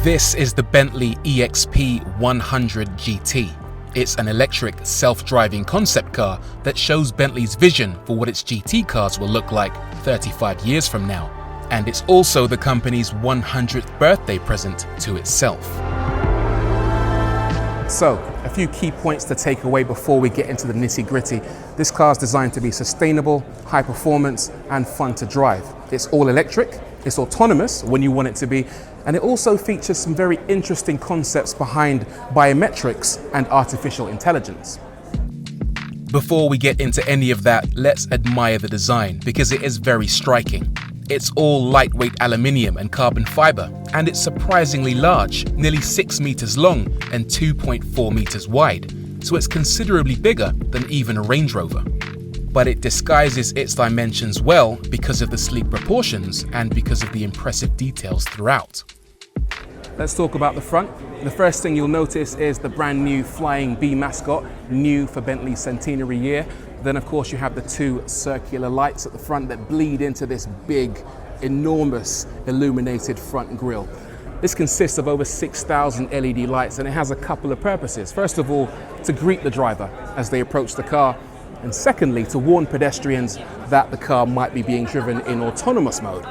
This is the Bentley EXP 100 GT. It's an electric, self-driving concept car that shows Bentley's vision for what its GT cars will look like 35 years from now. And it's also the company's 100th birthday present to itself. So, a few key points to take away before we get into the nitty-gritty. This car is designed to be sustainable, high performance, and fun to drive. It's all electric, it's autonomous when you want it to be, and it also features some very interesting concepts behind biometrics and artificial intelligence. Before we get into any of that, let's admire the design because it is very striking. It's all lightweight aluminium and carbon fiber, and it's surprisingly large, nearly 6 meters long and 2.4 meters wide, so it's considerably bigger than even a Range Rover. But it disguises its dimensions well because of the sleek proportions and because of the impressive details throughout. Let's talk about the front. The first thing you'll notice is the brand new Flying Bee mascot, new for Bentley's centenary year. Then of course you have the two circular lights at the front that bleed into this big, enormous illuminated front grille. This consists of over 6,000 LED lights and it has a couple of purposes. First of all, to greet the driver as they approach the car, and secondly, to warn pedestrians that the car might be being driven in autonomous mode.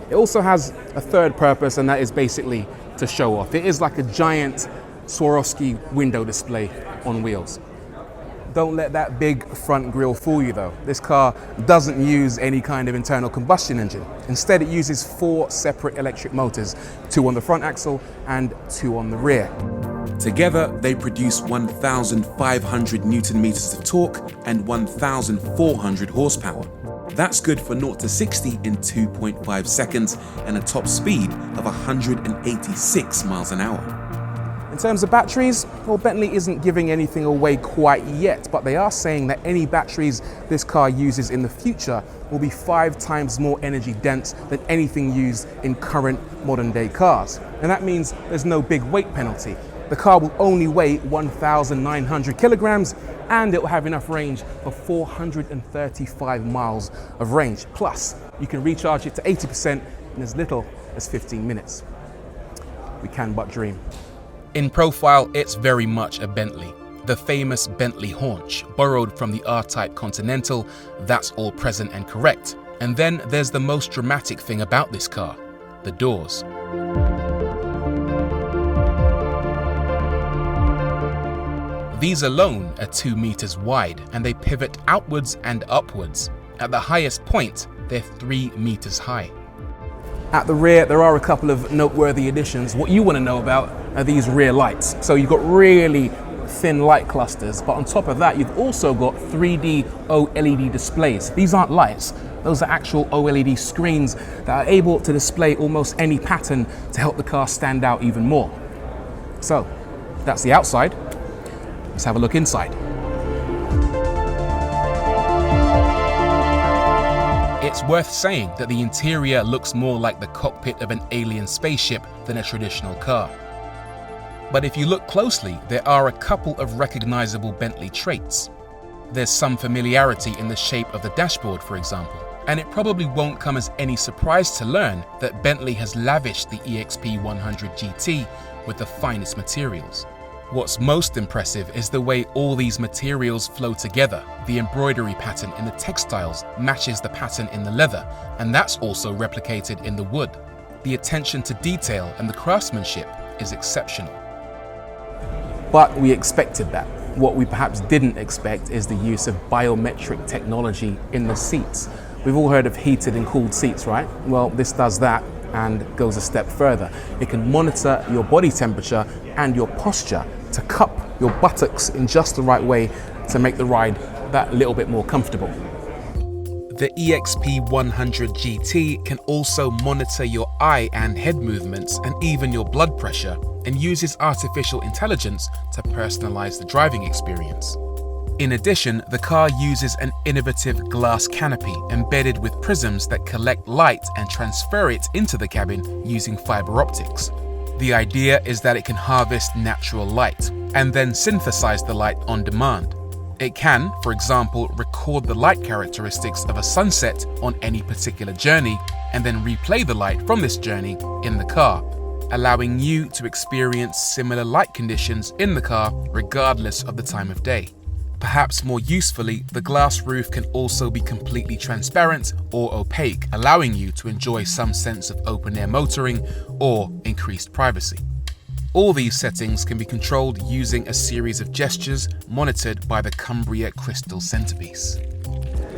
It also has a third purpose, and that is basically to show off. It is like a giant Swarovski window display on wheels. Don't let that big front grille fool you though. This car doesn't use any kind of internal combustion engine. Instead, it uses 4 separate electric motors, 2 on the front axle and 2 on the rear. Together, they produce 1,500 Newton meters of torque and 1,400 horsepower. That's good for 0 to 60 in 2.5 seconds and a top speed of 186 miles an hour. In terms of batteries, well, Bentley isn't giving anything away quite yet, but they are saying that any batteries this car uses in the future will be 5 times more energy dense than anything used in current modern day cars. And that means there's no big weight penalty. The car will only weigh 1,900 kilograms and it will have enough range of 435 miles of range. Plus, you can recharge it to 80% in as little as 15 minutes. We can but dream. In profile, it's very much a Bentley. The famous Bentley haunch, borrowed from the R-Type Continental, that's all present and correct. And then there's the most dramatic thing about this car, the doors. These alone are 2 meters wide and they pivot outwards and upwards. At the highest point, they're 3 meters high. At the rear, there are a couple of noteworthy additions. What you want to know about are these rear lights. So you've got really thin light clusters, but on top of that, you've also got 3D OLED displays. These aren't lights, those are actual OLED screens that are able to display almost any pattern to help the car stand out even more. So that's the outside. Let's have a look inside. It's worth saying that the interior looks more like the cockpit of an alien spaceship than a traditional car. But if you look closely, there are a couple of recognizable Bentley traits. There's some familiarity in the shape of the dashboard, for example, and it probably won't come as any surprise to learn that Bentley has lavished the EXP 100 GT with the finest materials. What's most impressive is the way all these materials flow together. The embroidery pattern in the textiles matches the pattern in the leather, and that's also replicated in the wood. The attention to detail and the craftsmanship is exceptional. But we expected that. What we perhaps didn't expect is the use of biometric technology in the seats. We've all heard of heated and cooled seats, right? Well, this does that and goes a step further. It can monitor your body temperature and your posture to cup your buttocks in just the right way to make the ride that little bit more comfortable. The EXP 100 GT can also monitor your eye and head movements and even your blood pressure, and uses artificial intelligence to personalize the driving experience. In addition, the car uses an innovative glass canopy embedded with prisms that collect light and transfer it into the cabin using fiber optics. The idea is that it can harvest natural light and then synthesize the light on demand. It can, for example, record the light characteristics of a sunset on any particular journey and then replay the light from this journey in the car. allowing you to experience similar light conditions in the car regardless of the time of day. Perhaps more usefully, the glass roof can also be completely transparent or opaque, allowing you to enjoy some sense of open-air motoring or increased privacy. All these settings can be controlled using a series of gestures monitored by the Cumbria crystal centerpiece.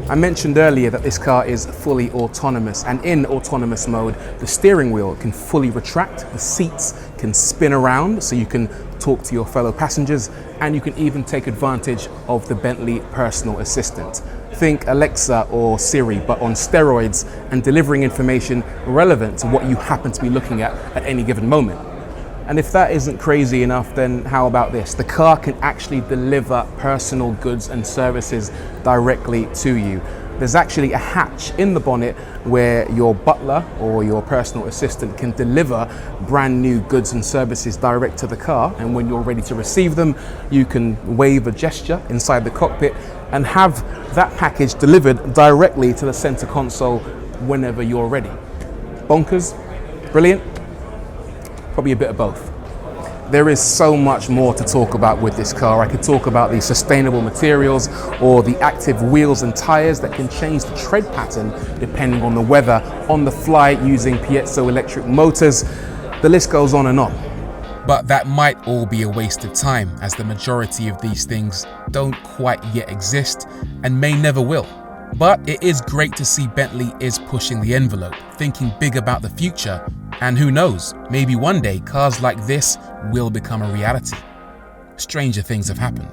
I mentioned earlier that this car is fully autonomous, and in autonomous mode, the steering wheel can fully retract, the seats can spin around so you can talk to your fellow passengers, and you can even take advantage of the Bentley personal assistant. Think Alexa or Siri, but on steroids and delivering information relevant to what you happen to be looking at any given moment. And if that isn't crazy enough, then how about this? The car can actually deliver personal goods and services directly to you. There's actually a hatch in the bonnet where your butler or your personal assistant can deliver brand new goods and services direct to the car. And when you're ready to receive them, you can wave a gesture inside the cockpit and have that package delivered directly to the center console whenever you're ready. Bonkers? Brilliant? Probably a bit of both. There is so much more to talk about with this car. I could talk about the sustainable materials or the active wheels and tires that can change the tread pattern depending on the weather, on the fly using piezoelectric motors. The list goes on and on. But that might all be a waste of time, as the majority of these things don't quite yet exist and may never will. But it is great to see Bentley is pushing the envelope, thinking big about the future, and who knows, maybe one day cars like this will become a reality. Stranger things have happened.